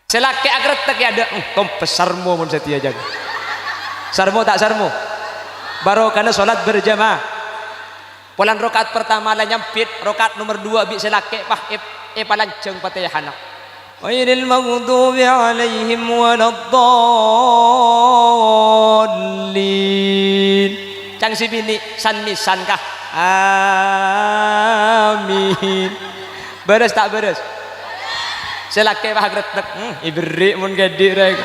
selaki agret tak ada kompes sarmo mun setia jaga sarmo tak sarmo baru karena sholat berjamaah pulang rokaat pertama lah nyampit rokaat nomor 2 bi selaki pah palanceng patihana ghairil maghdubi alaihim waladdallin cang si bini san misan kah amin beres tak beres selaki pah gretek iberi mun gede rek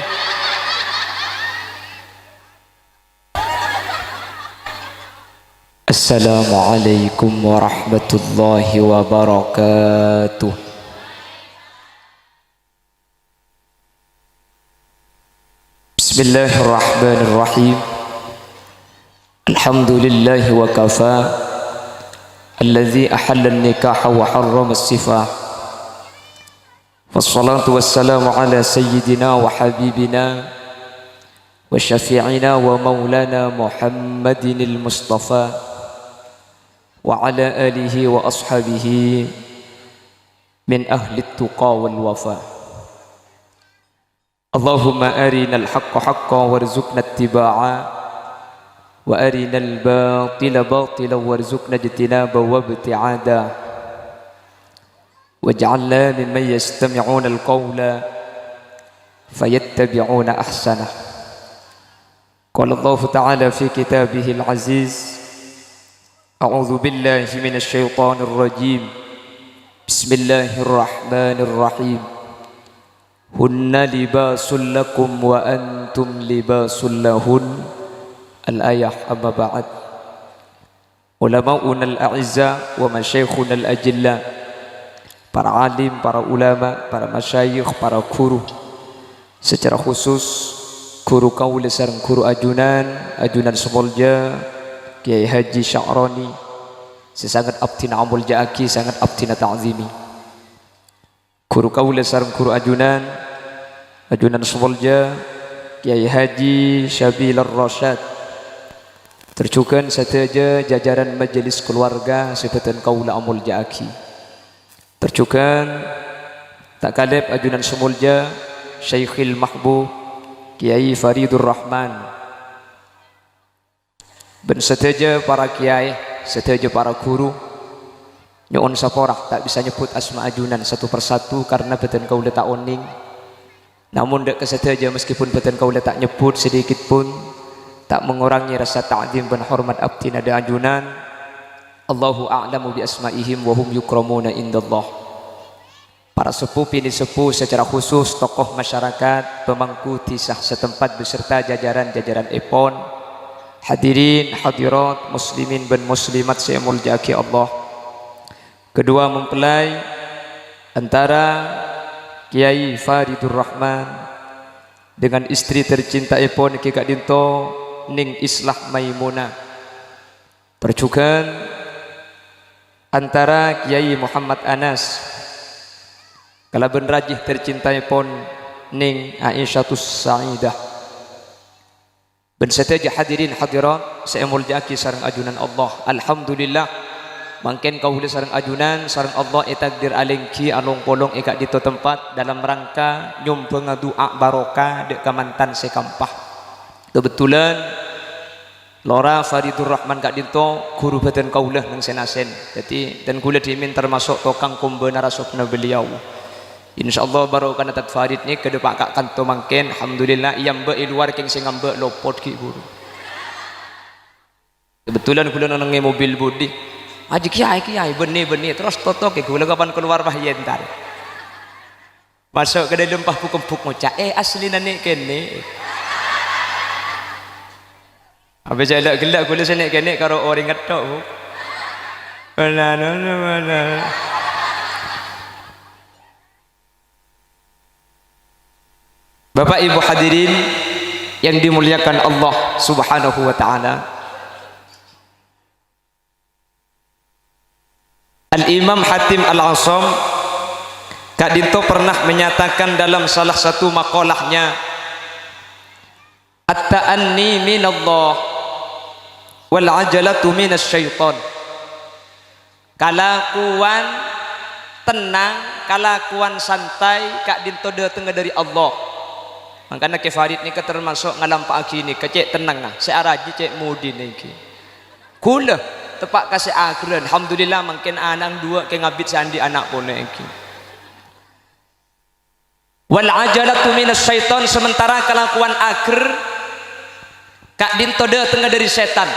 Assalamualaikum warahmatullahi wabarakatuh. Bismillahirrahmanirrahim. Alhamdulillahi wa kafa alladhi ahalla an-nikaha wa harrama as-sifah. Wassalatu wassalamu ala sayyidina wa habibina wa syafi'ina wa maulana Muhammadin al-Mustafa wa ala alihi wa ashabihi min ahli tuqa wal wafa. Allahumma arina al-haqqa haqqan warzuqna ittiba'a wa arina al-batila batila warzuqna ijtinaba wa ibti'ada waj'alna mimman yastami'una al-qawla fayattabi'una ahsanah. Qala Allah ta'ala fi kitabihil aziz A'udzu billahi minasy syaithanir rajim. Bismillahirrahmanirrahim. Hunna libasul lakum wa antum libasul lahun. Al-ayah amma ba'd. Ulama'una al-a'izza wa masyayikhuna al-ajilla. Para alim, para ulama, para masyayikh, para guru. Secara khusus guru kaula sareng guru ajunan Semolja Kiai Haji Sya'rani sesangat abtina amul ja'aki sangat abtina ta'zimi guru kaula sareng guru ajunan Semolja Kiai Haji Syabil Ar-Rasyad terjukan sateja jajaran majelis keluarga sebetan kaula amul ja'aki terjukan tak kalep ajunan Semolja Syekhil Mahbub Kiai Faridur Rahman ben seteja para kiai, seteja para guru nyon saporak tak bisa nyebut asma ajunan satu persatu karena beten kau letak oning namun dek keseteja meskipun beten kau letak nyebut sedikit pun tak mengurangi rasa ta'zim dan hormat abdi nada ajunan. Allahu a'lamu bi asma'ihim wa hum yukramuna indallah. Para sepuh ini sepuh secara khusus tokoh masyarakat pemangku tisah setempat beserta jajaran-jajaran epon hadirin hadirat muslimin dan muslimat saya muljaki Allah. Kedua mempelai antara Kiai Faridur Rahman dengan istri tercinta epon Ki Kak Dinto Ning Islah Maimunah. Perjukan antara Kiai Muhammad Anas kalaben rajih tercinta epon Ning Aisyatus Sa'idah. Ben seteja hadirin hadirat saya muljaki sareng ajunan Allah. Alhamdulillah mangken kaula sareng ajunan sareng Allah takdir alengki along polong eka di tempat dalam rangka nyumpeng doa barokah dek kamantan sekampah. Kebetulan Lora Faridur Rahman Kak Dinto guru badan kaula nang senasen. Jadi dan kula dimin termasuk tokang kumbe narasupna beliau. Insyaallah baru kana tat Farid ni kedepak kak kanto mangken alhamdulillah iyam be luar king sing ambe lopot ki guru. Kebetulan kula nang mobil budi. Aji kiai beni terus toto ke kula kapan keluar bah yen tar. Masuk ke dalam pah pukuk ngocak asli nane kene. Habis gelak kula senek kene karo orang ngetok. Mana. Bapak Ibu hadirin yang dimuliakan Allah Subhanahu wa taala. Al-Imam Hatim Al-Asam Kak Dinto pernah menyatakan dalam salah satu makalahnya at-ta'anni minallah wal ajalatu minasyaiton. Kalakuan tenang kalakuan santai kak dintode tengah dari Allah. Makanya ke Farid ni termasuk ngalampak aki ni kecek tenang lah searaji cek mudi ni ki kula tepak kasih akhiran alhamdulillah makin anak dua ke ngabit sandi anak pun ni ki wal ajalatu minas syaitan sementara kelakuan akhir kak dintode tengah dari setan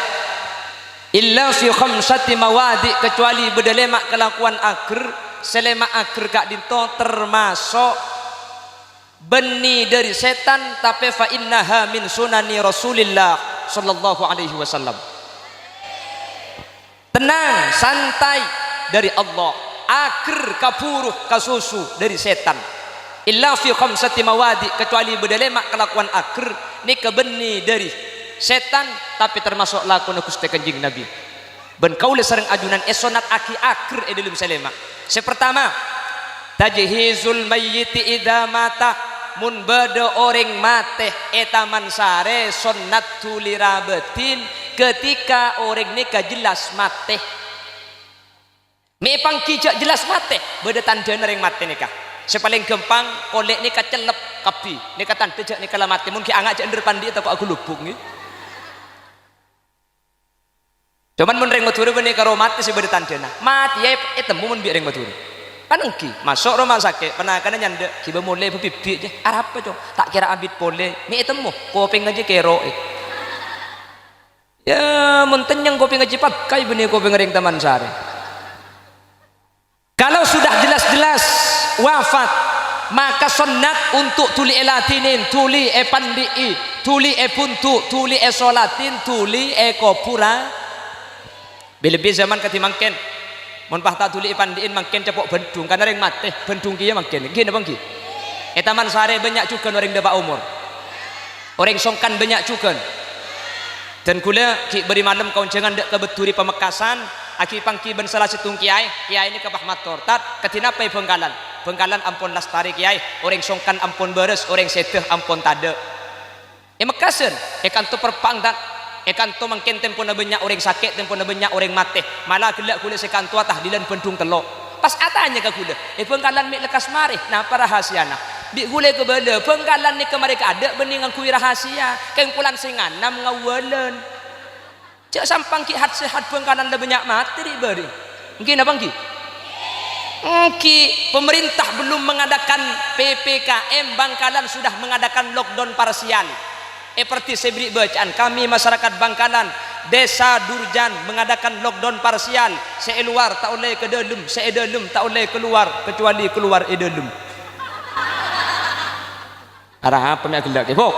illa fi khamsati mawadi kecuali bedalemak kelakuan akhir selema akhir kak dinto termasuk beni dari setan tapi fa innaha min sunani Rasulillah sallallahu alaihi wasallam. Tenang santai dari Allah akhir kapuruh kasusu dari setan illa fi khamsati mawadi kecuali bedalemak kelakuan akhir ni kebeni dari setan tapi termasuk lakon Gusti Kanjeng Nabi ben kaula sareng ajunan esonat aki akhir dalam selema. Sepertama tajhizul mayyiti idza mata mun bade orang mate etaman sare sunnatu lirabatin ketika orang nikah jelas mate me pangkijak jelas mate bade tandana ring mate nikah sepaling gampang kolek nikah celep kapi nikah tanda jak nikah mate mun ki angak jak ndur pandi atau aku lubuk ni cuman mun ring maturu bene karo mate si bade tandana mati ya etemu mun bi ring maturu kan engki masuk rumah sakit pernah kana nyandek kiba mulai bibit je arep apa cok tak kira abit pole mi etemu kopeng aja kero ya mun tenyeng kopeng aja pakai bene kopeng ring taman sare kalau sudah jelas-jelas wafat maka sunnat untuk tuli elatinin tuli pandii tuli puntu tuli solatin tuli kopura lebih zaman ketimangken mun pahta tuli pandiin makin cepok bendung karena ring mate bendung kieu makin gini bang ki etaman sare banyak cukan orang dapat umur orang songkan banyak cukan dan kula ki beri malam kawan jangan dek kebeturi pemekasan aki pangki ben salah situng kiai ini kepah matur tat ketina pe bengkalan ampun lastari kiai orang songkan ampun beres orang seteh ampun tade mekasen kantu perpang tat kanto mungkin tempo na banyak orang sakit tempo na banyak orang mati malah gelak kula sekanto atah dilan pendung telok pas atanya ke kula pengkalan mik lekas marih nah para rahasiana bi kula ke bala pengkalan ni kemari ka ada bening ngakui rahasia kengkulan singanam ngawalen cak sampang ki hat sehat pengkalan da banyak mati di bari mungkin apa ki pemerintah belum mengadakan PPKM Bangkalan sudah mengadakan lockdown parsial seperti saya beri bacaan kami masyarakat Bangkalan desa Durjan mengadakan lockdown parsial seluar tak boleh ke dalam sedalam tak boleh keluar kecuali keluar dalam arah apa nak gelak kebok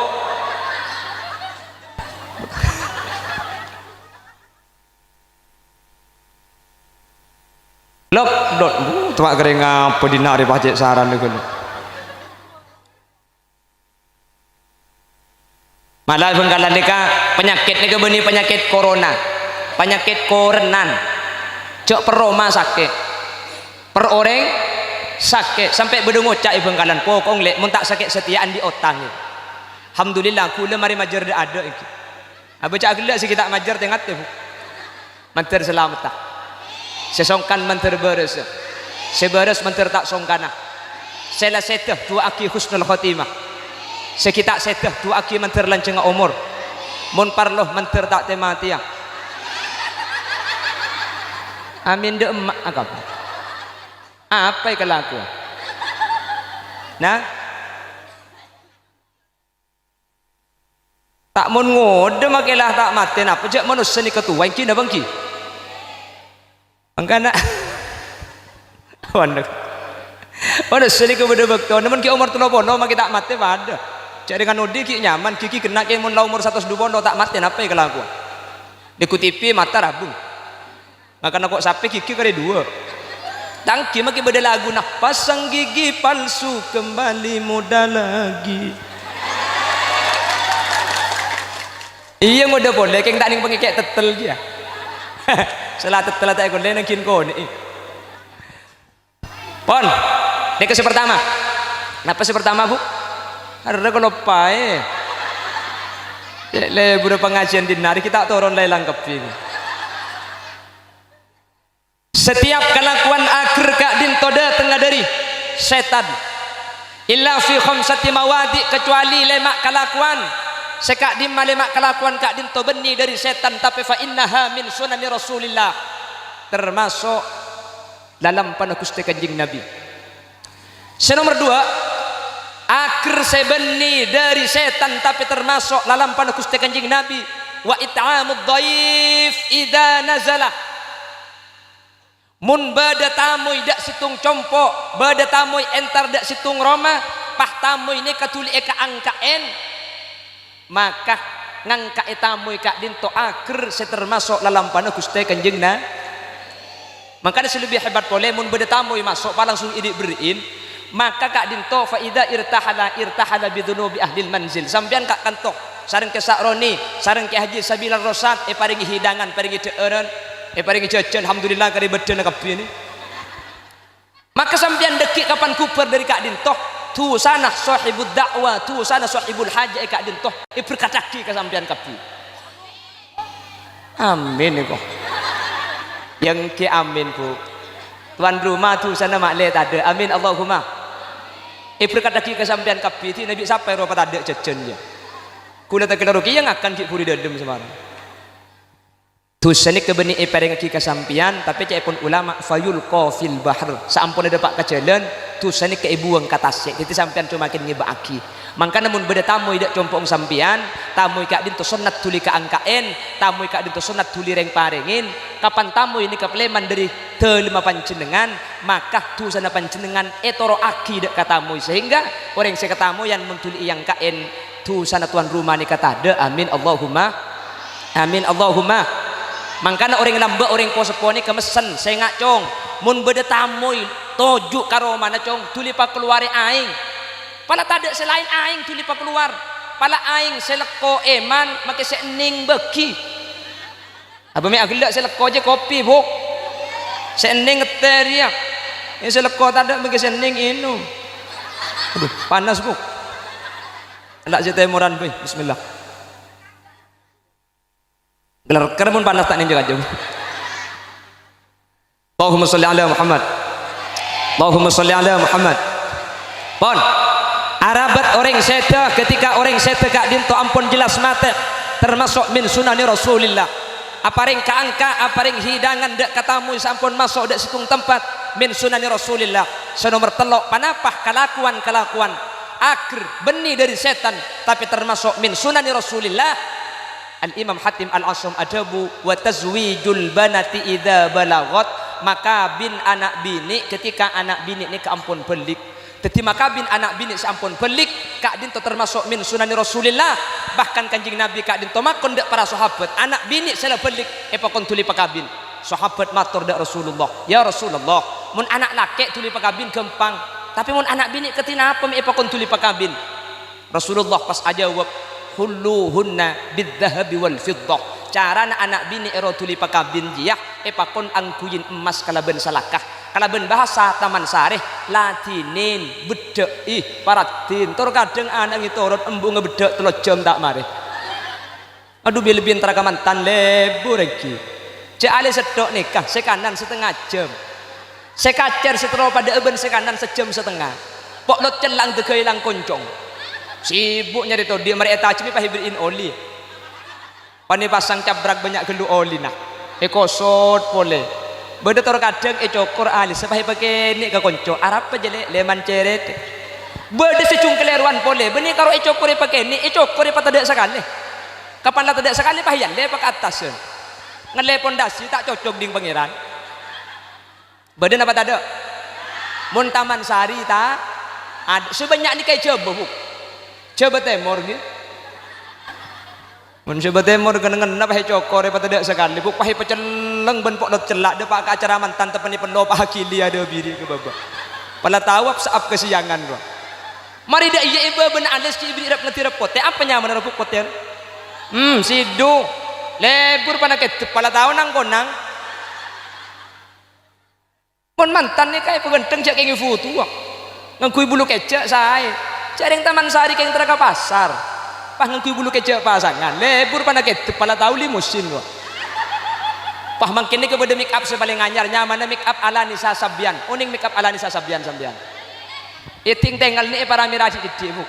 lockdown cuma kering apa dinak di pacek saran dulu malah Bangkalan nikah penyakit nikah benih penyakit corona penyakit korenan cok peroma sakit per orang sakit sampai berdengocak Bangkalan pokong lek mun tak sakit setiaan di otang alhamdulillah kula mari majar ada iki apa cak gelak sih kita majar tengah tu manter selamat tak sesongkan manter beres seberes manter tak songkana sela seteh dua aki husnul khotimah sekitar seteh tu aki menter lanceng umur mun parloh menter tak tematia amin de emak apa kelaku nah tak mun ngode makelah tak mati apa jak manusia ni ketua ki na bangki angkana wandek manusia ni kebedo bekto namun ki umur 30 mak tak mati pada cak dengan odi ki nyaman kiki kena ki mun la umur 102 tak mati apa ya kelakuan dikutipi mata rabung makanya kok sampai kiki kare dua tangki maki beda lagu nah pasang gigi palsu kembali muda lagi iya muda boleh keng tak ning pengikek tetel dia salah tetel tak boleh nangkin ko ni pon dek pertama napa pertama bu ada kalau pae le budak pengajian dinari kita turun lelang kepi setiap kelakuan akhir kak din toda tengah dari setan. Illa fi khamsati mawadi, kecuali lemak kelakuan. Sekak dimma lemak kelakuan kak dinto benih dari setan, tapi fa innaha min sunani Rasulillah, termasuk dalam panah Gusti Kanjeng Nabi. Nomor 2, akhir sebeni dari setan tapi termasuk dalam panah Gusti Kanjeng Nabi. Wa it'amud dhaif idza nazala, mun bada tamuy dak situng compok, bada tamuy entar dak situng roma, pah tamuy ni katuli eka angkaen, maka ngangka tamuy kak dinto akhir termasuk dalam panah Gusti Kanjeng Nabi. Makanya lebih hebat pole mun beda tamuy masuk pa langsung idik beriin, maka kak dinto fa idza irtahala bidunubi ahlil manzil, sampean kak kantok sareng ke sakroni, sareng ke haji sabilan rosat, paringi hidangan, paringi teureun, paringi jajan, alhamdulillah kari bedena kabeh ini. Maka sampean dekik kapan kuper dari kak dinto, tu sana sahibud dakwah, tu sana sahibul haja kak dinto, berkataki ka sampean kabeh. Amin kok. Yang ke amin bu. Tuan rumah tu sana maklek tak ada. Amin Allahumma. Berkataki ka sampean kabeh ti nabi sampai ro tak ada jajannya. Kula tak kira ruki yang akan ki puri dedem semarang. Tusani kebeni paring ki kasampian, tapi cai pun ulama fayulqa fil bahr, saampun ada pak kajalan tusani ke ibuang katasek, jadi sampean cuma makin ngibaaki. Mangka namun beda tamu idak compong sampian, tamu kak dinto sunat tuli ka angkaen, tamu kak dinto sunat tuli reng parengin, kapan tamu ini kepleman dari telima panjenengan, maka tusana panjenengan etoro aki dak katamu, sehingga orang saya katamu yang mentuli yang kaen tusana tuan rumah ni kata ada. Amin Allahumma, amin Allahumma. Mangkana orang lamba orang poseponi kemesen saya ngacong mun beda tamuy tojuk karo mana cong tuli pa keluar aing pala tada selain aing tuli pa keluar pala aing seleko eman make sening beki apa me agila seleko je kopi bu sening teria ini seleko tada make sening inu aduh panas bu ndak jete moran be bismillah gelar kermun panas tak ninjak aja. Allahumma sholli ala Muhammad. Allahumma sholli ala Muhammad. Pon arabat orang seta ketika orang seta kak dinto ampun jelas mate termasuk min sunani Rasulillah. Aparing kaangka aparing hidangan dak katamu sampun masuk dak situng tempat min sunani Rasulillah. Senomor telok panapah kelakuan akhir benih dari setan tapi termasuk min sunani Rasulillah. Al-Imam Hatim Al-Asam adabu wa tazwijul banati idza balagot, maka bin anak bini ketika anak bini ini keampun belik, jadi maka bin anak bini seampun belik kak dinto termasuk min sunani Rasulillah. Bahkan kanjeng Nabi kak dinto makon dak para sahabat anak bini sela belik pakon tuli pakabin, sahabat matur dak Rasulullah, ya Rasulullah mun anak laki tuli pakabin gampang, tapi mun anak bini ketina apa pakon tuli pakabin. Rasulullah pas ajawab hulluhunna bidzahabi wal fiddah, cara anak bini ero tuli pakabin jiyah pakon angkuyin emas kalaben salakah, kalaben bahasa taman sareh latinin bedek paratin tor kadang anak ngitorot embu ngebedek 3 jam tak mare aduh bilebin teraga mantan lebur lagi cek ale sedok nikah sekanan setengah jam sekacer setero pada eben sekanan sejam setengah pok lot celang tegay lang koncong sibuk nyari tuh dia mereka cumi pahibirin oli pani pasang cabrak banyak gelu oli nah kosot pole beda tor kadang cokor alis sepahi pakai ni ke konco arab aja leman ceret beda secung keleruan pole benih karo cokor pakai ni cokor pada tidak sekali kapan lah tidak sekali pahian dia pakai atas ngele pondasi tak cocok ding pangeran beda apa tak ada mun taman sari tak ada sebanyak ni kayak coba temor gitu mun coba temor kenengan apa cokor apa tidak sekali buk pahi peceleng ben pok celak de pak acara mantan tepeni peno pak hakili ada biri ke baba pala tawap saap kesiangan gua mari dak iya iba ben alis ci ibri rap ngeti repot te apa nyaman repot poten sidu lebur panaket pala tahu nang konang mun mantan ni kayak pegenteng cek kayak foto ngangkui bulu kecak saya cari taman sari kayak teraka pasar pah ngangkui bulu kecak pasangan lebur panaket pala tahu limusin gua pah mangkini kepada make up sepaling anyar nyaman make up ala Nisa Sabian uning make up ala Nisa Sabian sambian Iting tenggal ni para miraji gede bu.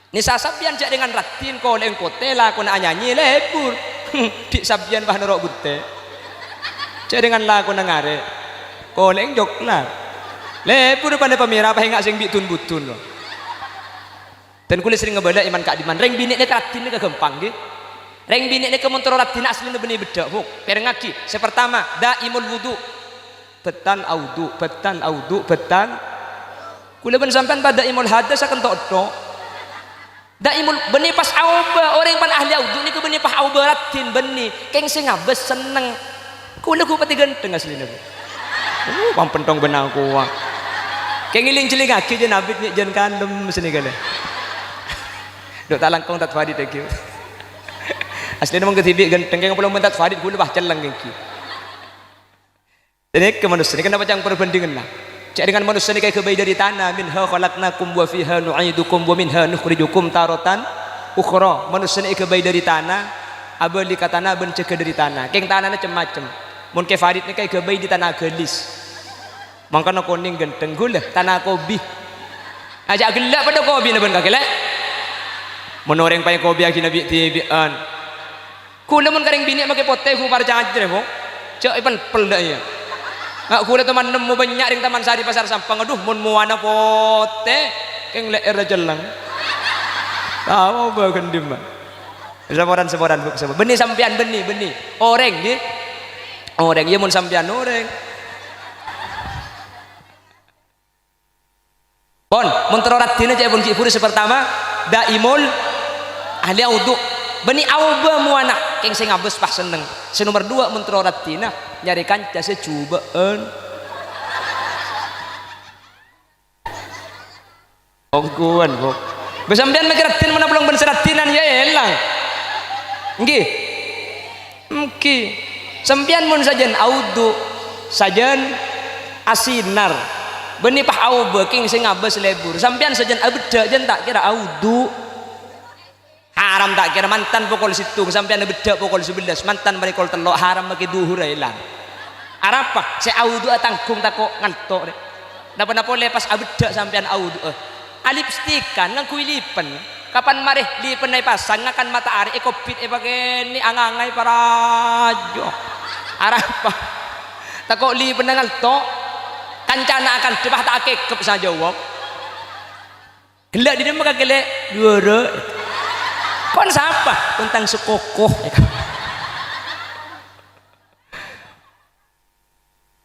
Ni sasabian jak dengan ratin ko leng kote lah ko nak nyanyi lebur. Di sabian bah nerok gute. Jak dengan lah ko nangare. Ko leng jok lah. Lebur pada pemira apa hingga sing bitun butun lo. Dan kulit sering ngebala iman kak diman. Reng bini ni ratin ni kegempang di. Reng bini ni kemontoro ratin asli ni benih bedak bu. Perengaki. Sepertama daimul wudu. Betan audu, betan. Kula ben sampean pada imul hadas akan tok daimul benih pas auba orang pan ahli audu ni ke benih pas auba ratin benih keng sing ngabes seneng kula ku pati genteng asline bu pam pentong benang kuwa keng iling celing aki je nabit ni jen kandem sini kale dok tak langkong tat fadid thank you asline mong ketibi genteng keng belum mentat fadid kula bah celeng ki ini ke manusia ini kenapa jangan perbandingan lah cak dengan manusia ni kayak kebayi dari tanah minha khalaqnakum wa fiha nu'idukum wa minha nukhrijukum taratan ukhra manusia ni kebayi dari tanah abel di tanah ben cek dari tanah keng tanahnya macam-macam mun ke farid ni kayak kebayi di tanah gelis mangkana kuning genteng gula tanah kobi ajak gelak pada kobi na ben kakek mun orang pay kobi aki nabi tibian kula mun kareng bini make pote ku par jajre mo cak ipan pel dak ya nggak kuda teman nemu banyak di taman sari pasar sampang aduh mun muana pote keng leer jelang tahu bagan dimana seboran benih sampian benih oreng di oreng iya mun sampian oreng pon mun terorat dina cek pun kipuri sepertama daimul ahli audu benih auba muana keng sing ngabes pas seneng nomor 2 mun terorat dina nyari kanca secubaan ongkuan kok besambian mikiratin mana belum benseratinan ya elang nggih sampian mun sajen audu sajen asinar benih pah auba king sing ngabes lebur sampian sajen abeda jen tak kira audu haram tak kira mantan pokol situ sampian beda pokol 11 mantan bari kol telok haram bagi duhur ilang arapa se audu tanggung tako ngantok deh napa-napa lepas abeda sampian audu alipstikan nang kuilipen kapan mareh lipen nai pasang ngakan matahari ekopit bagai ni angangai parajo arapa tako lipen nang ngantok kancana akan debah tak kekep saja wong gelak di dia gelek dua kon siapa tentang sekokoh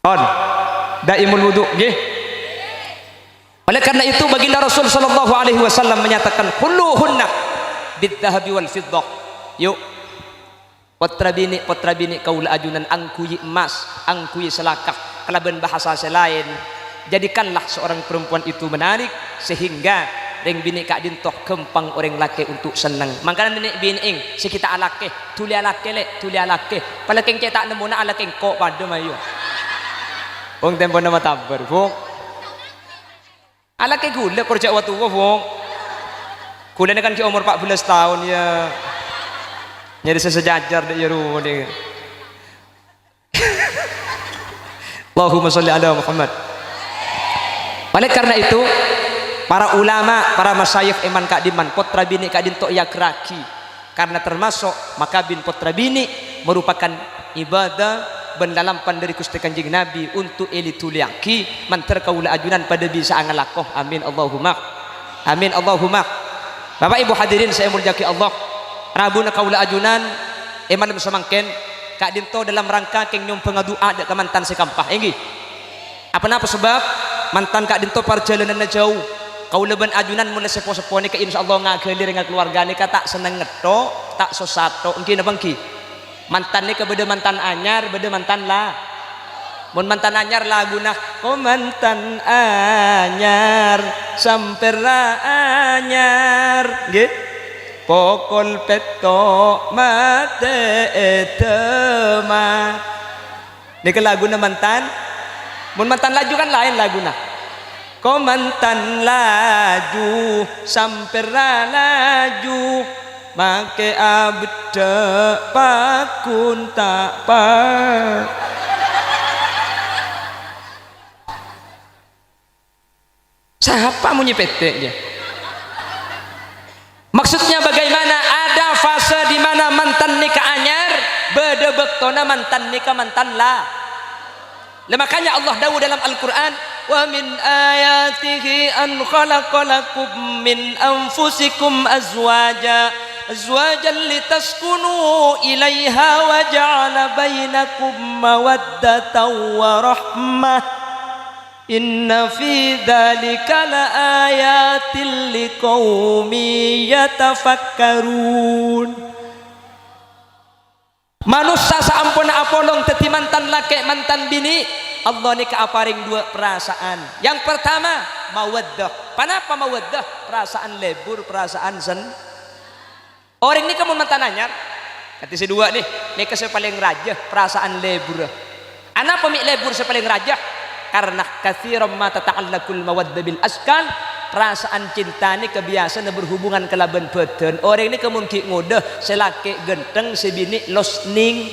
on daimul wudu nggih oleh karena itu baginda Rasul sallallahu alaihi wasallam menyatakan kulluhunna bidzahabi wal fiddah yuk potra bini kaula ajunan angkuyi emas angkuyi selakah kalaban bahasa selain jadikanlah seorang perempuan itu menarik sehingga reng bini kak dintoh kempang orang laki untuk senang makanya nenek bini ing sekita alake tuli alake pada keng cetak nemu na alake kok pada mayu wong tempo nama tabar wong alake gula kerja waktu wong gula kan ki umur 14 tahun ya nyari sesejajar dek yaru dek Allahumma sholli ala Muhammad oleh karena itu para ulama, para masyayikh iman kak diman potra bini kak dinto ya keraki karena termasuk makabin potra bini merupakan ibadah bendalampan dari Gusti Kanjeng Nabi untuk elituliaki mantar kaula ajunan pada bisa angalakoh amin Allahumma Bapak Ibu hadirin saya mulyaki Allah rabuna kaula ajunan iman semangken kak dinto dalam rangka keng nyum pengadua dak mantan sekampah enggi apa sebab mantan kak dinto perjalanan jauh kau leban ajunan mulai sepo-sepo ni ke insyaallah ngagelir dengan keluarga ni tak seneng ngetok tak sosato engki napa engki mantan ni ke beda mantan anyar beda mantan lah mun mantan anyar laguna oh mantan anyar sampera anyar nggih pokol peto mate etema ni ke laguna mantan mun mantan laju kan lain laguna kau mantan laju sampera laju make abda pakun tak pak Siapa mau nyepete dia? Maksudnya bagaimana? Ada fase di mana mantan nikah anyar beda bektona mantan nikah mantan lah. Makanya Allah dawuh dalam Al-Qur'an, wa min ayatihi an khalaqalakum min anfusikum azwajan litaskunu ilaiha wa ja'ala bainakum mawaddatan wa rahmah. Inna fi dzalika laayatil liqaumin yatafakkarun. Manusia saampuna apolong teti mantan laki mantan bini, Allah ni kaaparing dua perasaan. Yang pertama mawaddah. Kenapa mawaddah? Perasaan lebur, perasaan sen. Orang ni kamu mantan anyar. Kata si dua nih ke paling raja perasaan lebur. Ana pemik lebur paling raja karena katsiran ma tata'allaqul mawaddah bil askan. Perasaan cinta ni kebiasaan berhubungan kelaban badan. Orang ni kemungkin ngode selaki genteng sebini los ning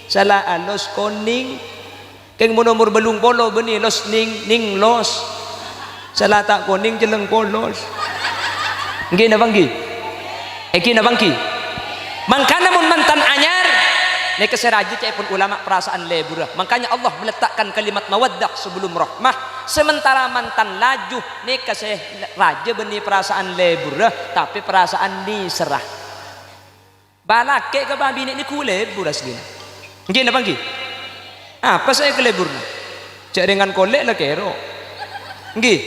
salah los koning keng nomor belung polo beni los ning los salah tak koning jeleng polos nggih na banggi eki na bangki mangkana mun mantan anyar nek keseraji cai pun ulama perasaan lebur. Makanya Allah meletakkan kalimat mawaddah sebelum rahmah. Sementara mantan laju nek kasih raja beni perasaan lebur tapi perasaan diserah. Balake ke babi ni ku lebur asli. Nggih napa nggih? Apa saya ke lebur? Cak dengan kolek lah kero. Nggih.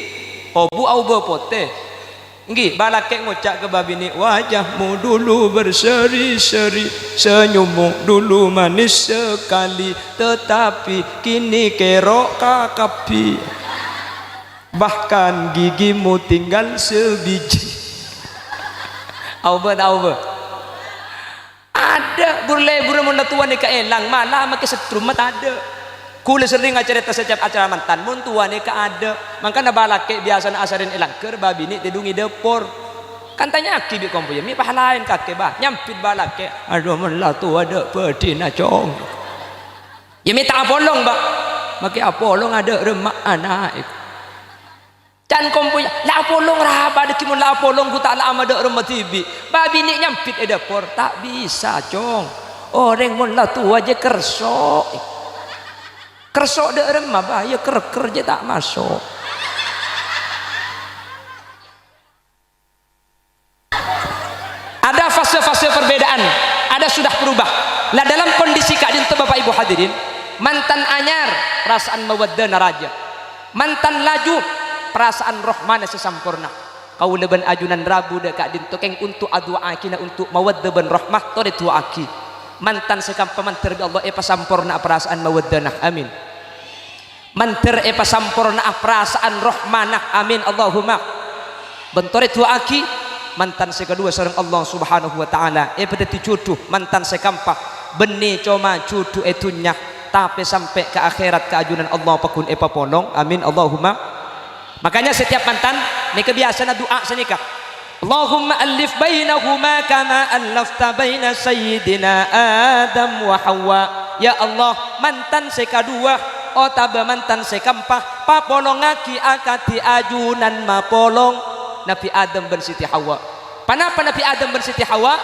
Obu au bepote. Nggih, balake ngucak ke babi ni, wajahmu dulu berseri-seri, senyummu dulu manis sekali, tetapi kini kerok kakapi, bahkan gigimu tinggal sebiji. Auba ada burle-burle mun tuan ni kaelang malah make setrum mah ada. Kule sering acara setiap acara mantan mun tua ni ka ada. Mangkana balake biasa na asarin elang keur babi ni tidungi depor. Kan tanya aki bi kompo mi pahalain kake bah nyampit balake. Aduh mun la tua de pedi na cong. Ya minta apolong ba. Make apolong ada remak anak. Can kompo la apolong raba de kimun la apolong ku tak la amade remak tibi. Babi ni nyampit e depor tak bisa cong. Orang mun la tua je kerso. Kersok dek remah bahaya ker je tak masuk. Ada fase-fase perbedaan, ada sudah berubah. Nah dalam kondisi keadaan itu Bapak Ibu hadirin, mantan anyar perasaan mawaddah naraja, mantan laju perasaan rohmana sesampurna. Kau leban ajunan rabu dek keadaan itu keng untuk adu akina untuk mawaddah ben rahmah tore tu aki. Mantan sekam pemantir Allah pasampurna perasaan mawaddanah amin. Mantir pasampurna perasaan rahmanah amin Allahumma. Bentore tu aki mantan sekedua sareng Allah Subhanahu wa taala pada dicuduh mantan sekampah beni coma cuduh etunya tapi sampai ke akhirat keajunan Allah pakun polong amin Allahumma. Makanya setiap mantan ni kebiasaan doa senikah Allahumma alif bainahuma kama allafta baina sayyidina Adam wa Hawa. Ya Allah mantan sekadua otaba mantan sekampah papolongaki akati ajunan mapolong Nabi Adam ben Siti Hawa. Panapa Nabi Adam ben Siti Hawa?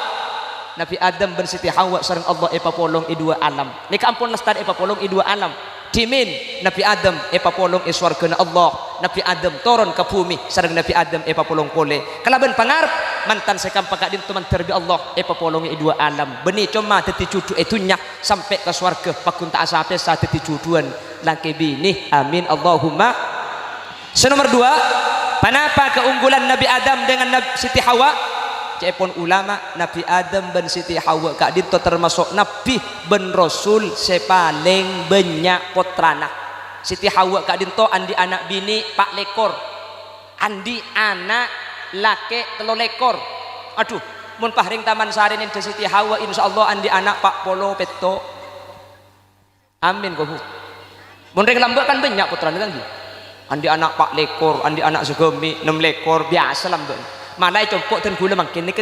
Nabi Adam ben Siti Hawa sareng Allah papolong dua alam. Nika ampun lestar papolong dua alam. Dimin Nabi Adam papolong swargana Allah. Nabi Adam turun ke bumi sareng Nabi Adam papolong pole. Kalaban pangarep mantan sekampah kak din teman terbi Allah papolong dua alam. Beni cuma teti cucu etunya sampai ke swarga pakun tak sampai saat teti cuduan laki bini amin Allahumma. Senomor dua, kenapa keunggulan Nabi Adam dengan Nabi Siti Hawa? Cepon ulama Nabi Adam ben Siti Hawa kak dito termasuk Nabi ben Rasul sepaling banyak putrana. Siti Hawa kak dito andi anak bini pak lekor, andi anak laki telo lekor. Aduh, mun pahring taman sari nih Siti Hawa insya Allah andi anak pak polo peto. Amin kau. Mun reng lambak kan banyak putrana kan? Andi anak pak lekor, andi anak segemi 6 lekor biasa lambak. Malai compok dan gula makin ni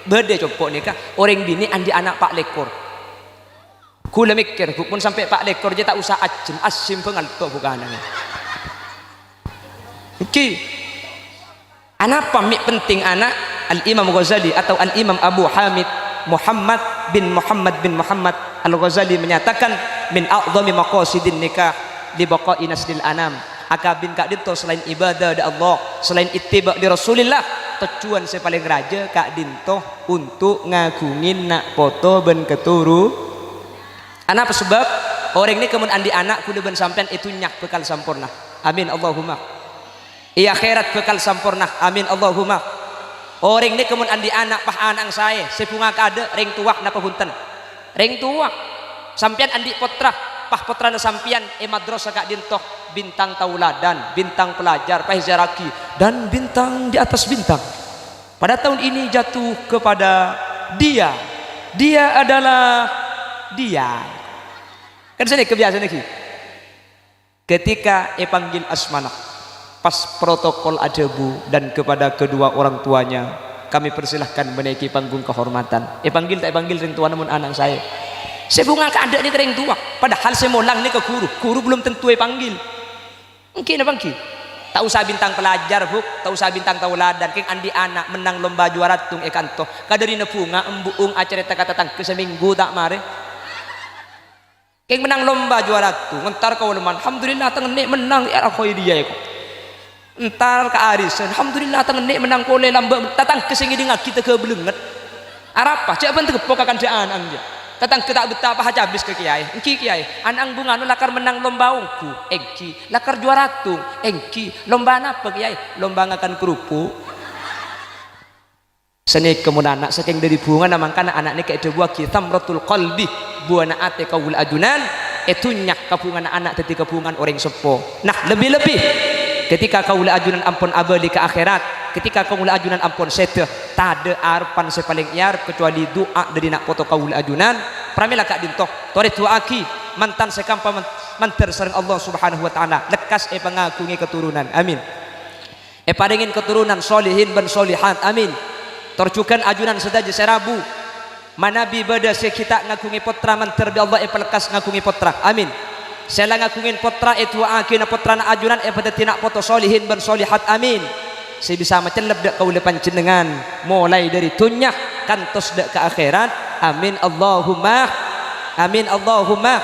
berde compok ni kah orang bini andi anak pak lekor. Gula mikir pun sampai pak lekor je tak usah asim pengantuk bukan. Ki Anapa mik penting anak? Al-Imam Ghazali atau Al-Imam Abu Hamid Muhammad bin Muhammad Al-Ghazali menyatakan min a'dhami maqasidin nikah li baqa'i naslil anam. Akabin kak dinto selain ibadah da Allah, selain ittiba di Rasulillah, tujuan saya paling raja kak dinto untuk ngagungin nak foto ben keturu. Apa sebab orang ini kemun andi anak kudu ben sampean itu nyak bekal sampurna. Amin Allahumma. Iya akhirat bekal sampurna. Amin Allahumma. Orang ini kemun andi anak pah anak saya sepunga kade ring tuak napa hunten. Ring tuak sampean andi potra pah potra na sampean madrasah kak dinto bintang tauladan, bintang pelajar, pahizaraki, dan bintang di atas bintang. Pada tahun ini jatuh kepada dia. Dia adalah dia. Kan sini kebiasaan lagi. Ketika panggil asmana, pas protokol adebu dan kepada kedua orang tuanya, kami persilahkan menaiki panggung kehormatan. Panggil tak panggil ring tua namun anak saya. Saya bunga keadaan ini ring tua. Padahal saya molang ni ke guru belum tentu panggil. Mungkin apa mungkin? Tak usah bintang pelajar buk, tak usah bintang tauladan. Keng andi anak menang lomba juara tung kanto. Kadari na bunga embuung acara kata tang ke seminggu tak mare. Keng menang lomba juara tung. Entar kau leman, alhamdulillah tengenek menang era koi dia ko. Entar ka arisan, alhamdulillah tengenek menang kole lamba tatang ke sengi dengar kita ke belenget. Arapa? Cak ban tegepok akan daan dia. Tatang ketak betapa haja habis ke kiai. Engki kiai, anang bunga nu lakar menang lomba ungku. Engki, lakar juara tung. Engki, lomba apa kiai? Lomba ngakan kerupuk. Seni kemudian anak saking dari bunga namangkan anak ni kayak buah kita meratul qalbi buana ate kaul adunan itu nyak kabungan anak teti kabungan orang sepo. Nah lebih-lebih ketika kaul adunan ampun abadi ke akhirat. Ketika kaul ajunan ampun sete tade arpan sepaling iar kecuali doa dari nak foto kaul ajunan pramila kak dintoh tore tuaki mantan sekampa manter sareng Allah Subhanahu wa taala lekas pangagungi keturunan amin paringin keturunan solihin ban solihat amin torjukan ajunan sedaja serabu manabi bada kita ngagungi potra manter bi Allah lekas ngagungi potra amin saya ngagungin potra itu akina potra na ajunan pada tina foto solihin ban solihat amin. Saya bisa macelep dak kau lepan jenengan mulai dari dunya kantos dak ke akhirat amin Allahumma amin Allahumma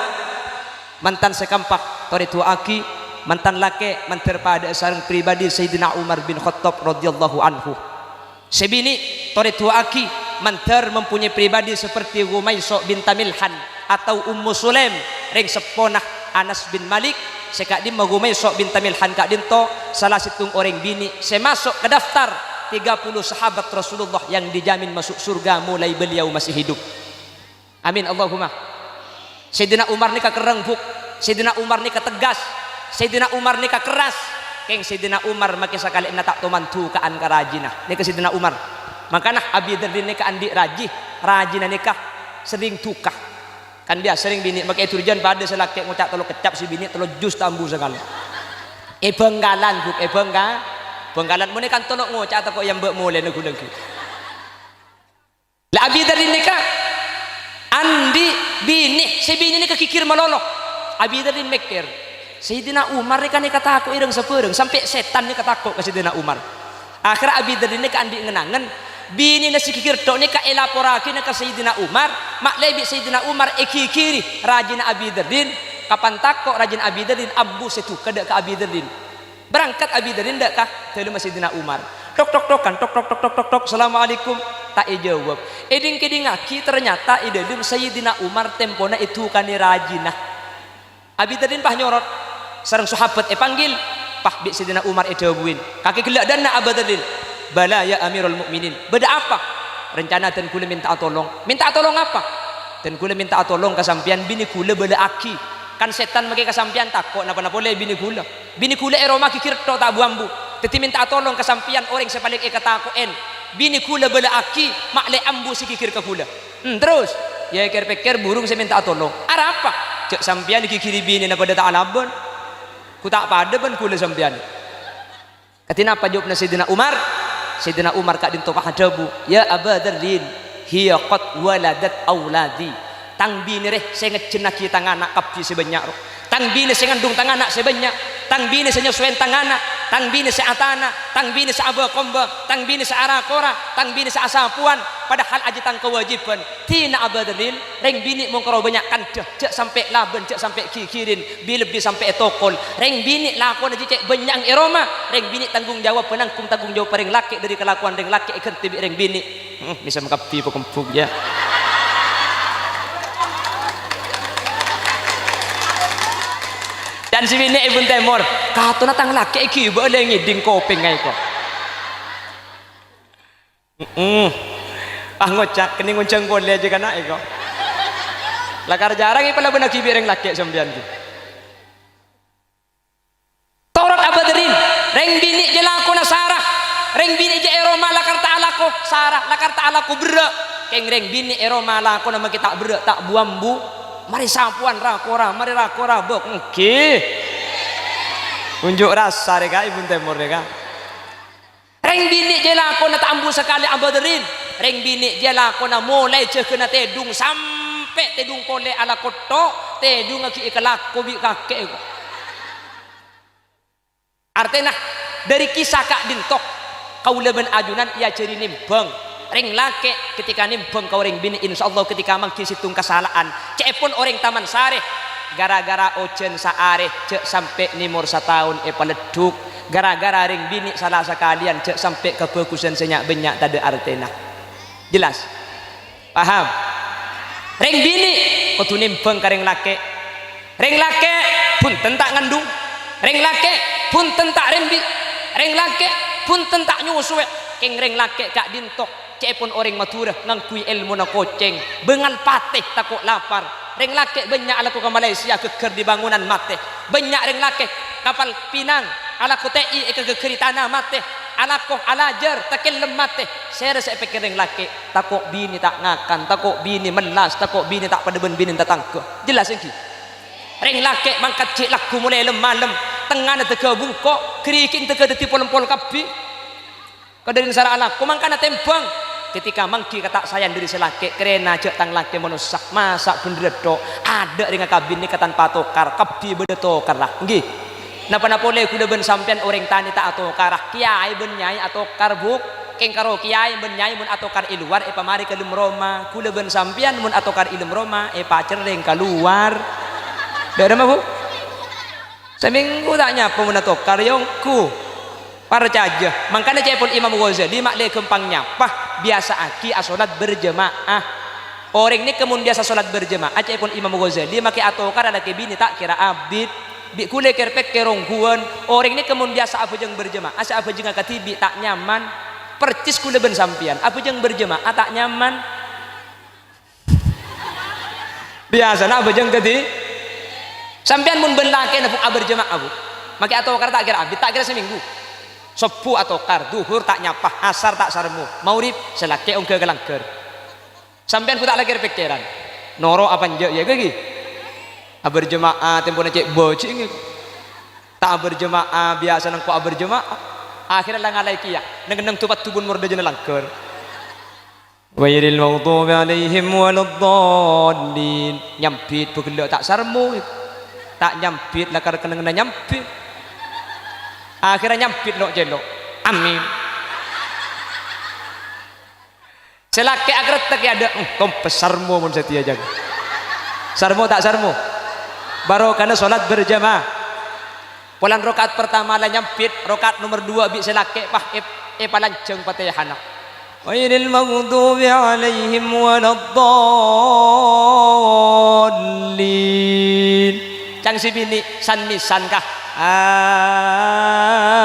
mantan sekampak tori aki mantan lake manter pada sareng pribadi Sayyidina Umar bin Khattab radhiyallahu anhu sebini tori aki manter mempunyai pribadi seperti Gumaiso bin Tamilhan atau Ummu Sulaim ring seponah Anas bin Malik sekak di magumay sok bin Tamilhan kak dinto salah situng orang bini saya masuk ke daftar 30 sahabat Rasulullah yang dijamin masuk surga mulai beliau masih hidup amin Allahumma. Sayyidina Umar nikah kerengbuk, Sayyidina Umar nikah tegas, Sayyidina Umar nikah keras. Keng Sayyidina Umar makin sekali tak tomantu kaan karajina nikah Sayyidina Umar makanya abi dari nikah andi rajina nikah sering tukah kan dia sering bini pakai turjan pada selaki ngucap telo kecap si bini telo jus tambu sekali benggalan buk benggalan mune kan telo ngucap atau kok yang mbak mulai negu-negu lah abi dari nikah andi bini si bini nikah kikir melolok abi dari mikir Sayyidina Umar nikah takut ireng sepereng sampai setan nikah takut ke Sayyidina Umar akhirnya abi dari nikah andi ngenangan bini nasi kikir tok ni ka elaporaki na ka Sayyidina Umar mak lebi Sayyidina Umar kiri rajin Abi Dardin kapan takok rajin Abi Dardin ambu setu kada ka Abi Dardin berangkat Abi Dardin dak ka telu Sayyidina Umar tok assalamualaikum tak jawab eding keding aki ternyata idedum Sayyidina Umar tempona itu kan rajinah Abi Dardin pah nyorot sareng sahabat panggil pah bi Sayyidina Umar jawabin kaki gelak dan na Abi Dardin bala ya Amirul Mukminin beda apa rencana dan kula minta tolong apa dan kula minta tolong kesampian bini kula bela aki kan setan magi kesampian takut napa boleh bini kula eroma kikir to tak buambu teti minta tolong kesampian orang sepaling katakoen bini kula bela aki mak le ambu si kikir ke kula terus ya pikir burung saya minta tolong ara apa cek sampian kikiri bini napa tak alabon ku tak pada ban kula sampian katina apa jawabna Sayyidina Umar Sayyidina Umar kak dinto pahadabu ya Aba Dardin hiya qad waladat auladi tang bini reh saya ngejenah kita anak kapji sebanyak tang bini saya ngandung tang anak sebanyak tang bini saya nyesuaiin tang anak tang bini sa atana, tang bini sa abakomba, tang bini sa arakora, tang bini sa asapuan, padahal aja tang kewajiban tina abadalil reng bini mong karo banyak kan cek sampai laban cek sampai kikirin lebih sampai tokol reng bini lakon aja cek banyak eroma reng bini tanggung jawab penanggung tanggung jawab reng laki dari kelakuan reng laki ikan tibi reng bini bisa mengkapi pekempuk ya. Dan si bini ibun temor kato natang laki iki boleh ngiding kopeng ngay ko ngocak kini nguncang boleh aja kana iko lakar jarang ipala benak kibireng laki sambian ki torot abadrin reng bini jelako na sarah reng bini je eroma lakar ta'ala ko sarah lakar ta'ala ko berak keng reng bini eroma lako nama kita berak tak buambu mari sapuan rakora mari rakora bok oke unjuk rasa reka ibun temur reka reng bini jelako na tambu sekali abadrin reng bini jelako na mulai ceh kena tedung sampai tedung pole ala koto tedung aki ikalak kobi kakek artinya dari kisah Kak Dintok kaulaban ajunan ia ceri nimbang reng lake ketika nimbang kau reng bini insyaallah ketika mangki situng kesalahan cepon orang taman sare gara-gara ojen saare cek sampai nimur setahun paleduk gara-gara reng bini salah sekalian cek sampai kebagusan senyak banyak tade artena jelas paham reng bini kudu nimbang ka reng lake pun tentak ngandung reng lake pun tentak rembi reng lake pun tentak nyusu keng reng lake Kak Dintok cepon orang matura ngangkui ilmu na koceng bengal pateh takut lapar reng lake banyak alaku ke Malaysia keker di bangunan mate banyak reng lake kapal Pinang alaku TI keker di tanah mate alaku alajar takil lemate saya rasa pikir reng lake takut bini tak ngakan takut bini melas takut bini tak padeben bini tak tangke jelas engki reng lake mangkat cik laku mulai lemalem tengah na teka bungkok keriking teka deti pol-pol kapi kadarin sara alaku mangkana tembang ketika mangki kata sayang diri selake kerena cek tang laki menusak masak bendredo ada dengan kabin ni katan patokar kapi bedetokar lah nggih napa-napa boleh kuda ben sampean orang tani tak atokar kiai ben nyai atokar buk keng karo kiai ben nyai mun atokar iluar pamari ke lem Roma kuda ben sampean mun atokar ilem Roma pacereng keluar dari mah bu seminggu tak nyapa mun atokar yongku para caja makanya cepon Imam Ghazali maklek kempang nyapa biasa aki asolat berjemaah orang ini kemun biasa solat berjemaah cepon Imam Ghazali makai atokar ada kebini tak kira abid bi kule kerpek kerongguan orang ini kemun biasa apa jeng berjemaah asa apa jeng katibi tak nyaman percis kule ben sampian apa jeng berjemaah tak nyaman biasa na apa jeng kati sampian mun ben lake na berjemaah abu makai atokar tak kira abid tak kira seminggu sepuh atau kar duhur tak nyapah asar tak sarmu maurib selake ongke gelangker sampean ku tak lagi pikiran noro apa nje ya gigi berjemaah tempo cek bocing tak berjemaah biasa nang ku berjemaah akhirnya lah ngalai kia nang tupat tubun murda jena langker wairil maghdubi alaihim waladdallin nyampit pegelo tak sarmu tak nyampit lakar keneng nyampit akhirnya nyampit lo jelo amin selake agar tak ada kompes sarmo mun setia jaga sarmo tak sarmo baru karena sholat berjamaah pulang rokaat pertama lah nyampit rokaat nomor 2 bi selake pah palanceng fatihana wairil maghdubi alaihim waladdallin cang si bini san misan kah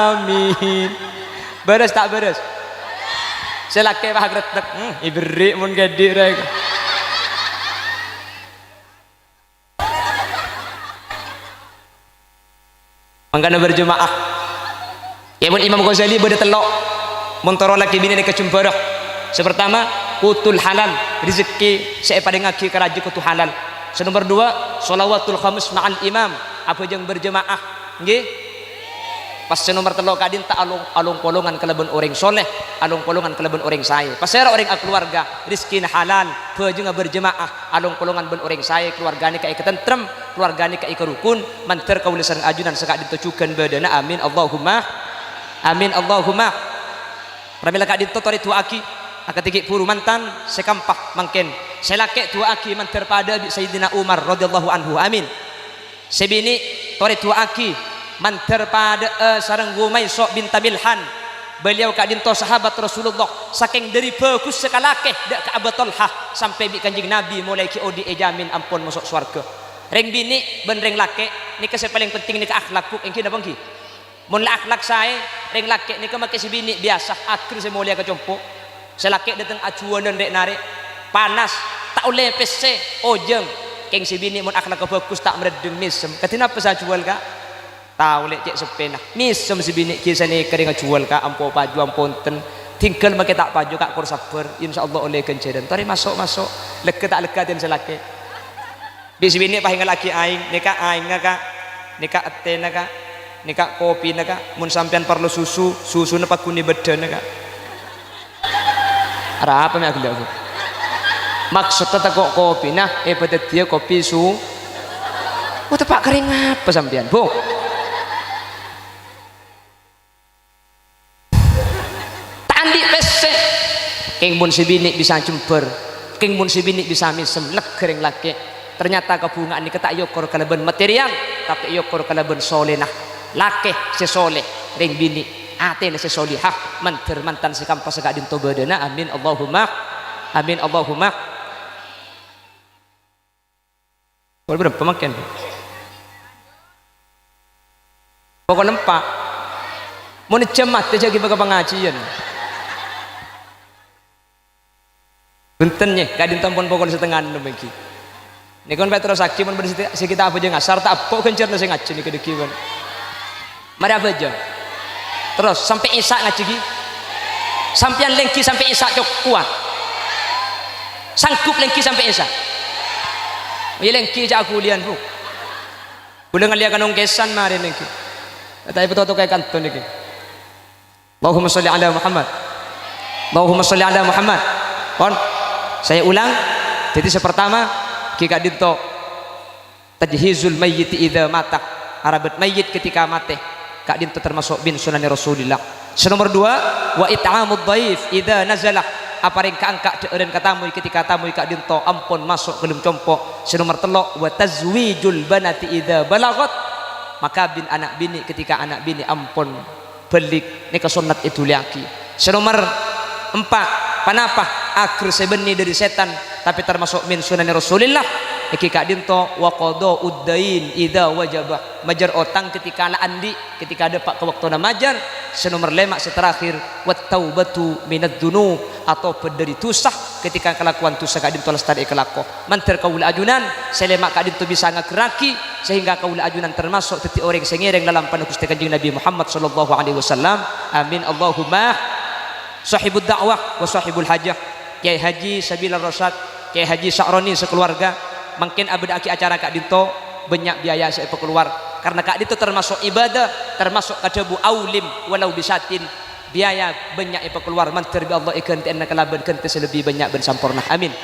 amin beres tak beres selake bah gretek iberi mun gede rek mangkana berjemaah ya mun Imam Ghazali beda telok mun toro laki bini ni kecumbarah sepertama kutul halal rezeki saya pada ngaki keraji kutul halal senomor 2 sholawatul khamis ma'al imam apa yang berjemaah nggih pas nomor 3 kadin tak alung kolongan kelebon orang soleh alung kolongan kelebon orang saya pas saya orang keluarga rizki halal pejeung berjemaah alung kolongan ben orang saya keluargane ka tentrem keluargane ka rukun manter kaulisan ajunan sekak ditujukan badana amin Allahumma amin Allahumma. Pramila kak dinto tori tua aki akatiki puru mantan sekampah mangken selake tua aki manter pada Sayyidina Umar radhiyallahu anhu amin. Sebini tori tua aki manter pada sareng Gumaiso binta Milhan, beliau kak dinto sahabat Rasulullah saking dari bagus sekalake dak ka Abu Talhah sampai bi kanjeng Nabi mulai ki odi ejamin ampun masuk surga. Reng bini ben reng lake nika paling penting nika akhlakku engki napa engki mun la akhlak sae reng lake nika make si bini biasa akhir se mulia ka compo selake dateng acuan rek narik panas tak oleh pese ojeng keng si bini mun akhlak bagus tak meredeng misem katina apa sa jual ka tahu lek cek sepena misem si bini kisane kering jual ka ampo paju amponten tinggal make tak paju kak kur sabar insyaallah oleh kenceden tari masuk lega tak legatin selake di si bini pahingal laki aing nika aing ka nika atena ka nika kopi naka mun sampean perlu susu na pakuni bedan naka ara apa me aku lihat maksud tata kok kopi nah pada dia kopi tepak kering apa sampean bu tandi pese king mun si bini bisa jember king mun si bini bisa misem legering laki ternyata kebungaan ini ketak yokor kalaban material tapi yokor kalaban solenah lake sesoleh ring bini atene sesolihah manter mantan sekampas segak dinto badana amin Allahumma amin Allahumma. Boleh berapa makan pokok nempak mau cemat aja kita pengajian bentennya gak dinto pun pokok setengah lagi ini kan Petro Sakti pun kita apa aja ngasar tak apa kencer nasi ngaji nih kedekian mari apa aja terus sampai isak ngaji sampean lengki sampai isak cok kuat sanggup lengki sampai isak ya lengki aja aku lian bu boleh ngeliakan ongkesan mari lengki tapi betul kayak kanton ini Allahumma sholli ala Muhammad Allahumma sholli ala Muhammad kon saya ulang jadi sepertama kika dinto tajhizul mayyit idza mata arabat mayyit ketika mati kak dinto termasuk bin sunan Rasulullah. Nomor 2 wa it'amud dhaif idza nazala aparing kaangka deureun katamu ketika tamu kak dinto ampun masuk ke dalam compok. Nomor 3 wa tazwijul banati idza balagat maka bin anak bini ketika anak bini ampun belik nikah sunat itu laki. Nomor 4 panapa akhir sebeni dari setan tapi termasuk min sunan Rasulullah iki kak dinto wa qada uddain idza wajaba majar otang ketika la andi ketika ada pak ke waktu majar. Nomor 5 seterakhir wat taubatu minad dzunub atau dari tusah ketika kelakuan tusah kak dinto lestari kelako manter kaula ajunan selema kak dinto bisa ngageraki sehingga kaula ajunan termasuk teti orang sengireng dalam panah Gusti Kanjeng Nabi Muhammad sallallahu alaihi wasallam amin Allahumma. Sahibud dakwah wa sahibul hajah Kiai Haji Sabilur Rasyad Kiai Haji Sa'roni sekeluarga mungkin abad aki acara kak dinto banyak biaya saya keluar karena kak dinto termasuk ibadah termasuk kadebu aulim walau bisatin biaya banyak keluar manter bi Allah ikan tianna kalaban kente selebih banyak ben sampurna amin.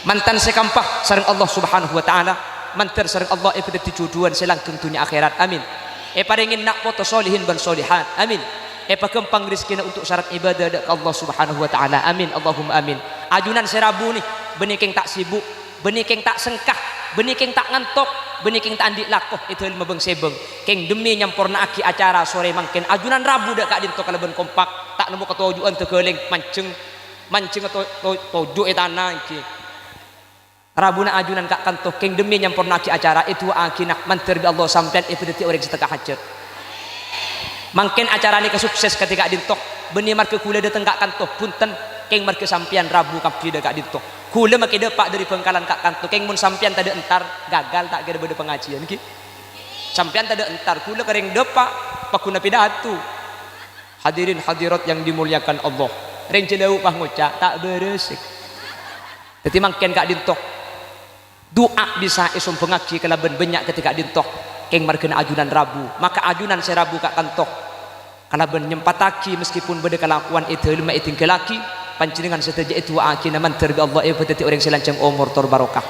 Mantan sekampah sareng Allah subhanahu wa ta'ala manter sareng Allah pada tujuan selangkung dunia akhirat amin. Paringin nak foto solihin ban solihat amin. Pakempang rezekina untuk syarat ibadah dari Allah subhanahu wa ta'ala amin Allahumma amin. Ajunan serabu nih benikeng tak sibuk benikeng tak sengkah benikeng tak ngantok benikeng tak andik lakoh itu lima beng sebeng keng demi nyampurna aki acara sore mangken ajunan rabu dak kak dinto kalaban kompak tak nemu ketujuan tegeleng mancing atau tojo etana iki rabuna ajunan kak kanto keng demi nyampurna aki acara itu akinak manter bi Allah sampean itu detik orang setengah hajat mangken acara ini kesukses ketika dintok benih marke kula dateng kak kanto punten keng marke sampian rabu kapi kak dintok kula make depak dari Bengkalan kak kanto keng mun sampian tadi entar gagal tak kira beda pengajian ki sampian tadi entar kula kering depak pakuna pidato hadirin hadirat yang dimuliakan Allah ring celau pah ngucap tak beresik jadi mangken kak dintok doa bisa isum pengaji kalaban banyak ketika dintok keng markena ajunan rabu maka ajunan serabu kak kantok kalaban nyempataki meskipun beda kelakuan itu lima iting kelaki pancingan seteja itu akina manter bi Allah ipatati orang selancang umur tor barokah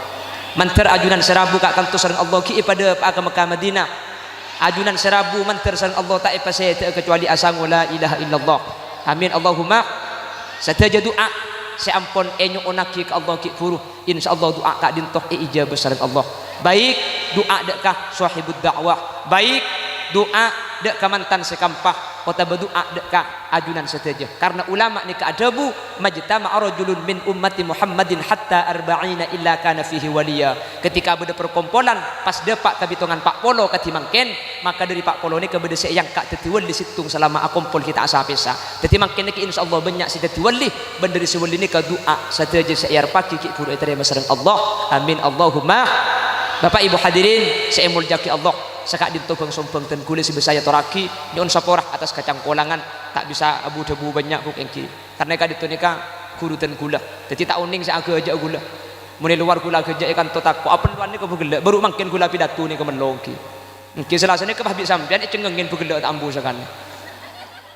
manter ajunan serabu kak kanto sareng Allah ki pada Mekah Madinah ajunan serabu mantar sareng Allah tak epasaya kecuali asang la ilaha illallah. Amin Allahumma. Sataja doa seampun enyo onaki ke Allah ki puru insyaallah doa ka dintoh ijabah sareng Allah. Baik doa dekah sahibud dakwah, baik doa dek ka mantan sekampah kota berdoa dek ka ajunan seteja. Karena ulama ni ka adabu majtama rajulun min ummati Muhammadin hatta arba'ina illa kana fihi waliya. Ketika beda perkumpulan pas depak kabitongan Pak Polo katimangken, maka dari Pak Polo ni ke beda yang kak tetiwali situng selama akumpul kita asapesa. Tetimangken ni insyaallah banyak si tetiwali benda dari sewali ni ka doa seteja sayar paki ki puru etere masareng Allah. Amin Allahumma. Bapak Ibu hadirin saya muljaki Allah. Sekak dintobang sombong dan gula si besaya toraki nyon saporah atas kacang kolangan tak bisa abu debu banyak buk engki karena kadito nika guru dan gula jadi tak uning saya agak aja gula muni luar gula kerja ikan totakku apa luar ni kebugela baru makin gula pidatu ni kemenlongki engki selasane kebahbi sampean cengengin bugela tak ambu sakane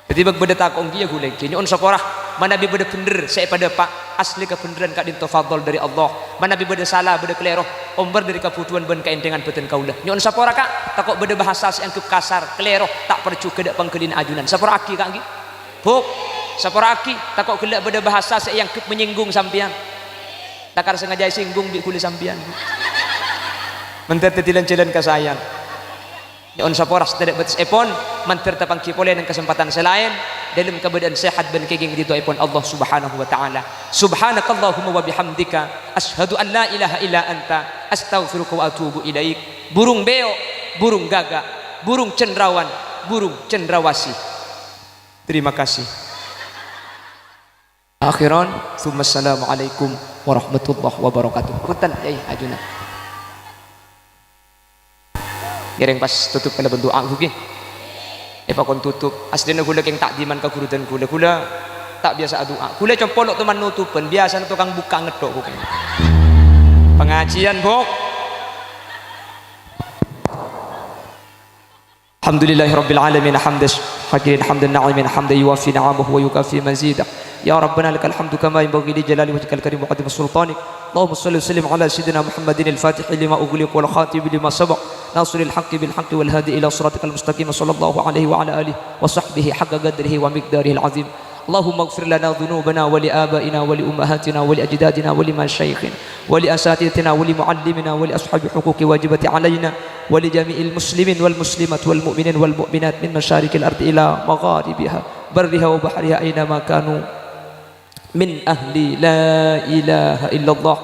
jadi berbeda tak ongki ya gula engki nyon saporah mana bi beda bener saya pada pak asli kebenaran kak dinto fadl dari Allah mana bi beda salah beda keleroh omber dari kebutuhan ben kaendengan beten kaulah nyon sapora kak takok beda bahasa yang kasar keleroh tak percu kedak pangkelin ajunan sapora aki kak gi buk sapora aki takok kelak beda bahasa yang menyinggung sampian takar sengaja singgung bi kuli sampian mentet tetilan-tilan kasayan nyon sapora tidak betes epon manter tapang kipole dengan kesempatan selain dalam keadaan sehat dan kegeng dito ipon Allah Subhanahu wa taala. Subhanakallahumma wa bihamdika asyhadu an la ilaha illa anta astaghfiruka wa atubu ilaik. Burung beo, burung gagak, burung cendrawan, burung cendrawasih. Terima kasih. Akhiran, assalamualaikum warahmatullahi wabarakatuh. Punten yai ajuna. Gereng pas tutup kala bentuk aku kon tutup aslinya gula yang tak diman ke guru dan gula tak biasa doa gula compolok teman nutupan biasa tukang buka ngedok bukan pengajian bok. Alhamdulillahirabbil alamin hamdan hakirin hamdan na'imin hamdan yuwafi ni'amahu wa yukafi mazidah ya rabbana lakal hamdu kama yanbaghi li jalali wajhikal karim wa qadim sultanik Allahumma shalli wa sallim ala sayyidina Muhammadin al-fatih lima ughliq wal khatib lima sabaq nasril haqqi bil haqqi wal hadi ila siratikal mustaqim sallallahu alaihi wa ala alihi wa sahbihi haqqa qadrihi wa miqdarihi al-azim Allahumma ighfir lana dhunubana wa li abaina wa li ummahatina wa li ajdadina wa li mashayikhina wa li asatidatina wa li muallimina wa li ashabi huquqi wajibati alaina wa li jami'il muslimin wal muslimat wal mu'minin wal mu'minat min masharikil ardi ila magharibiha barriha wa bahriha aina ma kanu min ahli la ilaha illallah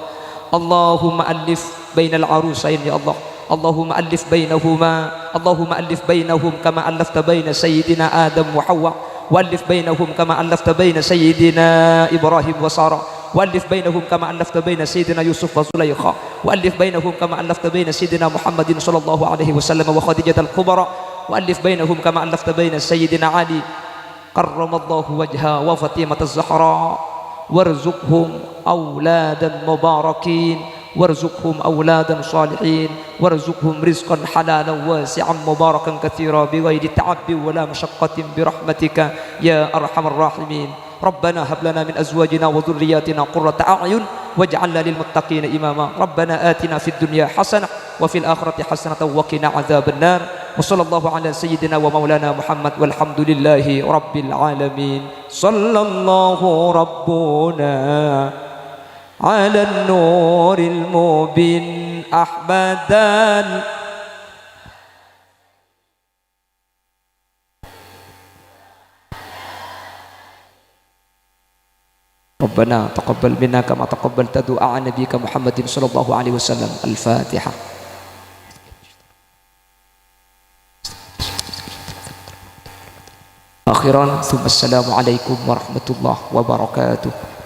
Allahumma alif bainal arusain ya Allah Allahumma alif bainahuma Allahumma alif bainahum kama alafta baina sayyidina Adam wa Hawa walif bainahum kama alafta baina sayyidina Ibrahim wa Sarah walif bainahum kama alafta baina sayyidina Yusuf wa Zulaikha walif bainahum kama alafta baina sayyidina Muhammadin sallallahu alaihi wasallam wa Khadijah al-Kubra walif bainahum kama alafta baina sayyidina Ali karramallahu wajha wa Fatimah az-Zahra warzuqhum auladan mubarakin warzuqhum auladan salihin warzuqhum rizqan halalan wasi'an mubarakan katsira bighairi ta'abbi wala mashaqqatin birahmatika ya arhamar rahimin Rabbana hab lana min azwajina wa dhurriyyatina qurrata a'yun waj'alna lil muttaqina imama Rabbana atina fid dunya hasanah wa fil akhirati hasanatan wa qina adzabannar wa sallallahu ala sayyidina wa maulana Muhammad walhamdulillahi rabbil alamin sallallahu rabbuna ala an-nuril mubin ahmadan Rabbana taqabbal minna kama taqabbalta du'a nabiyyika Muhammadin sallallahu alaihi wasallam al-Fatihah. Akhiran, assalamualaikum warahmatullahi wabarakatuh.